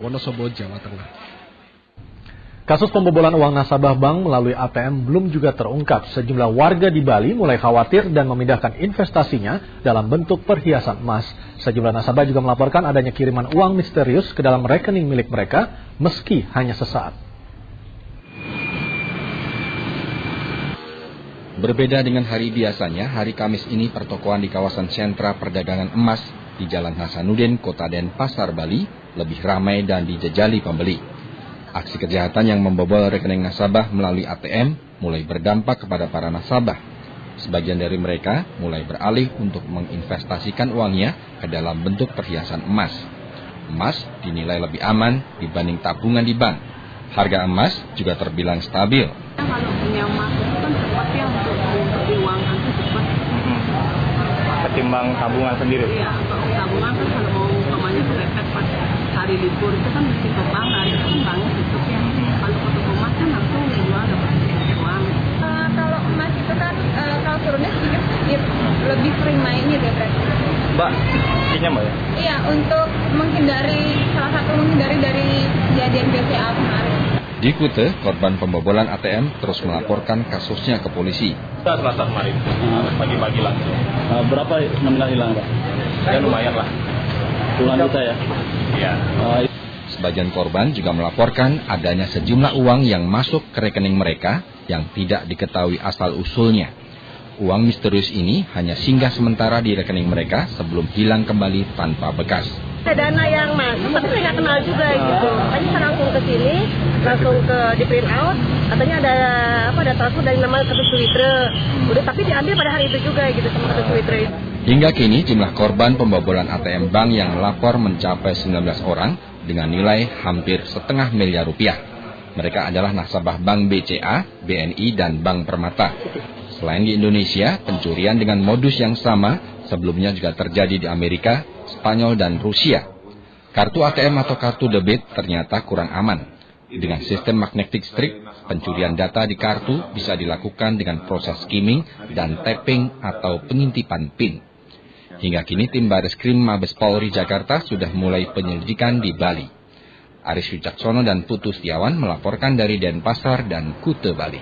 Wonosobo, Jawa Tengah. Kasus pembobolan uang nasabah bank melalui ATM belum juga terungkap. Sejumlah warga di Bali mulai khawatir dan memindahkan investasinya dalam bentuk perhiasan emas. Sejumlah nasabah juga melaporkan adanya kiriman uang misterius ke dalam rekening milik mereka meski hanya sesaat. Berbeda dengan hari biasanya, hari Kamis ini pertokoan di kawasan sentra perdagangan emas di Jalan Hasanuddin, Kota Denpasar, Bali lebih ramai dan dijejali pembeli. Aksi kejahatan yang membobol rekening nasabah melalui ATM mulai berdampak kepada para nasabah. Sebagian dari mereka mulai beralih untuk menginvestasikan uangnya ke dalam bentuk perhiasan emas. Emas dinilai lebih aman dibanding tabungan di bank. Harga emas juga terbilang stabil. Kalau punya emas itu kan cepat ya untuk diuangkan itu cepat. Ketimbang tabungan sendiri? Iya, kalau tabungan kan kalau mau umpamanya kepepet pas hari libur itu kan mesti ke bank, hari itu kan banknya tutup ya. Kalau ke toko emas kan langsung jual dapat uang. Kalau emas itu kan kalau turunnya sedikit lebih sering mainnya dia berarti. Mbak, intinya Mbak ya? Iya, untuk salah satu menghindari dari kejadian BCA kemarin. Di Kute, korban pembobolan ATM terus melaporkan kasusnya ke polisi. Selasa kemarin, pagi-pagi lah. Berapa nominal hilang, Pak? Ya lumayan lah. Puluhan juta ya? Iya. Sebagian korban juga melaporkan adanya sejumlah uang yang masuk ke rekening mereka yang tidak diketahui asal-usulnya. Uang misterius ini hanya singgah sementara di rekening mereka sebelum hilang kembali tanpa bekas. Ada dana yang masuk, tapi saya nggak kenal juga gitu. Makanya saya langsung ke sini, langsung di print out. Katanya ada transfer dari nama kartu Twitter. Udah, tapi diambil pada hari itu juga gitu sama kartu Twitter itu. Hingga kini jumlah korban pembobolan ATM bank yang melapor mencapai 19 orang dengan nilai hampir $500 miliar. Mereka adalah nasabah Bank BCA, BNI, dan Bank Permata. Selain di Indonesia, pencurian dengan modus yang sama sebelumnya juga terjadi di Amerika, Spanyol, dan Rusia. Kartu ATM atau kartu debit ternyata kurang aman. Dengan sistem magnetic strip, pencurian data di kartu bisa dilakukan dengan proses skimming dan tapping atau pengintipan PIN. Hingga kini tim Bareskrim Mabes Polri Jakarta sudah mulai penyelidikan di Bali. Aris Wicaksono dan Putu Setiawan melaporkan dari Denpasar dan Kute, Bali.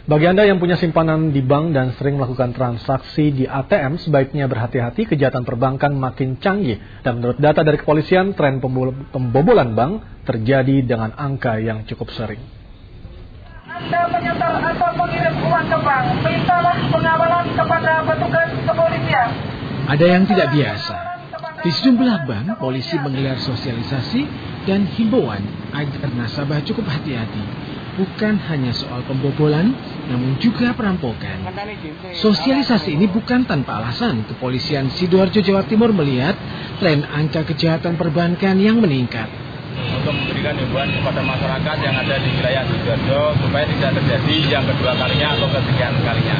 Bagi Anda yang punya simpanan di bank dan sering melakukan transaksi di ATM, sebaiknya berhati-hati, kejahatan perbankan makin canggih. Dan menurut data dari kepolisian, tren pembobolan bank terjadi dengan angka yang cukup sering. Anda menyetor atau mengirim uang ke bank, mintalah pengawalan kepada petugas kepolisian. Ada yang tidak biasa. Di sejumlah bank, polisi menggelar sosialisasi dan himbauan agar nasabah cukup hati-hati. Bukan hanya soal pembobolan, namun juga perampokan. Sosialisasi ini bukan tanpa alasan. Kepolisian Sidoarjo, Jawa Timur melihat tren angka kejahatan perbankan yang meningkat. Untuk memberikan himbauan kepada masyarakat yang ada di wilayah Sidoarjo supaya tidak terjadi yang kedua kalinya atau kesekian kalinya.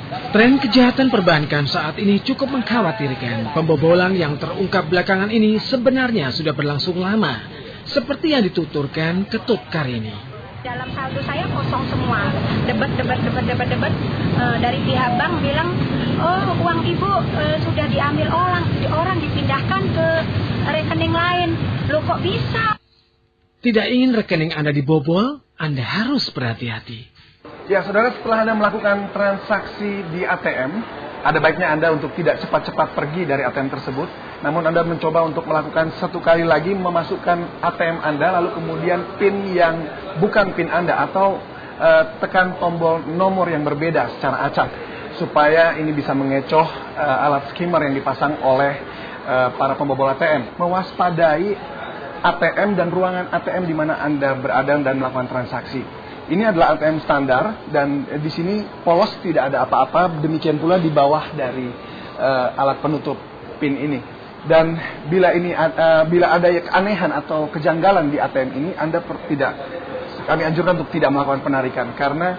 Tren kejahatan perbankan saat ini cukup mengkhawatirkan. Pembobolan yang terungkap belakangan ini sebenarnya sudah berlangsung lama, seperti yang dituturkan Ketut Karini. Dalam saldo saya kosong semua. Debat dari pihak bank bilang, oh uang ibu sudah diambil orang dipindahkan ke rekening lain. Loh kok bisa? Tidak ingin rekening Anda dibobol, Anda harus berhati-hati. Ya, saudara, setelah Anda melakukan transaksi di ATM, ada baiknya Anda untuk tidak cepat-cepat pergi dari ATM tersebut, namun Anda mencoba untuk melakukan satu kali lagi memasukkan ATM Anda, lalu kemudian PIN yang bukan PIN Anda, atau tekan tombol nomor yang berbeda secara acak, supaya ini bisa mengecoh alat skimmer yang dipasang oleh para pembobol ATM. Mewaspadai ATM dan ruangan ATM di mana Anda berada dan melakukan transaksi. Ini adalah ATM standar dan di sini polos, tidak ada apa-apa. Demikian pula di bawah dari alat penutup PIN ini. Dan bila ada keanehan atau kejanggalan di ATM ini, kami anjurkan untuk tidak melakukan penarikan, karena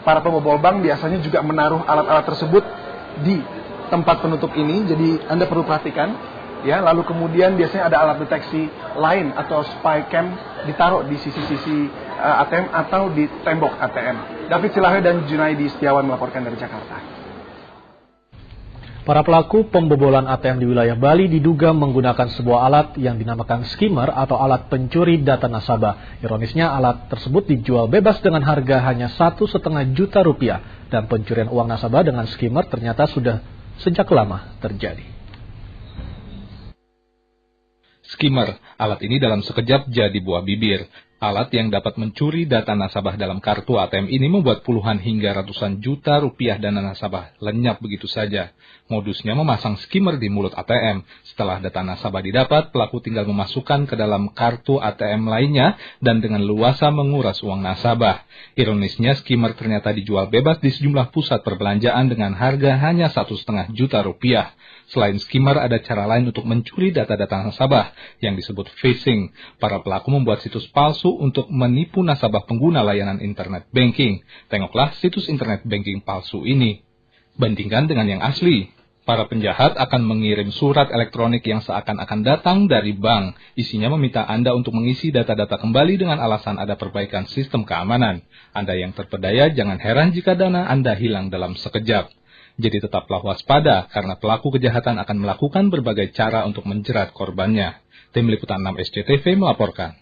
para pembobol bank biasanya juga menaruh alat-alat tersebut di tempat penutup ini. Jadi Anda perlu perhatikan. Ya, lalu kemudian biasanya ada alat deteksi lain atau spy cam ditaruh di sisi-sisi ATM atau di tembok ATM. David Silahe dan Junaidi Setiawan melaporkan dari Jakarta. Para pelaku pembobolan ATM di wilayah Bali diduga menggunakan sebuah alat yang dinamakan skimmer atau alat pencuri data nasabah. Ironisnya alat tersebut dijual bebas dengan harga hanya 1,5 juta rupiah dan pencurian uang nasabah dengan skimmer ternyata sudah sejak lama terjadi. Skimmer, alat ini dalam sekejap jadi buah bibir. Alat yang dapat mencuri data nasabah dalam kartu ATM ini membuat puluhan hingga ratusan juta rupiah dana nasabah lenyap begitu saja. Modusnya memasang skimmer di mulut ATM. Setelah data nasabah didapat, pelaku tinggal memasukkan ke dalam kartu ATM lainnya dan dengan leluasa menguras uang nasabah. Ironisnya, skimmer ternyata dijual bebas di sejumlah pusat perbelanjaan dengan harga hanya 1,5 juta rupiah. Selain skimmer, ada cara lain untuk mencuri data-data nasabah yang disebut phishing. Para pelaku membuat situs palsu untuk menipu nasabah pengguna layanan internet banking. Tengoklah situs internet banking palsu ini. Bandingkan dengan yang asli. Para penjahat akan mengirim surat elektronik yang seakan-akan datang dari bank. Isinya meminta Anda untuk mengisi data-data kembali dengan alasan ada perbaikan sistem keamanan. Anda yang terpedaya, jangan heran jika dana Anda hilang dalam sekejap. Jadi tetaplah waspada karena pelaku kejahatan akan melakukan berbagai cara untuk menjerat korbannya. Tim Liputan 6 SCTV melaporkan.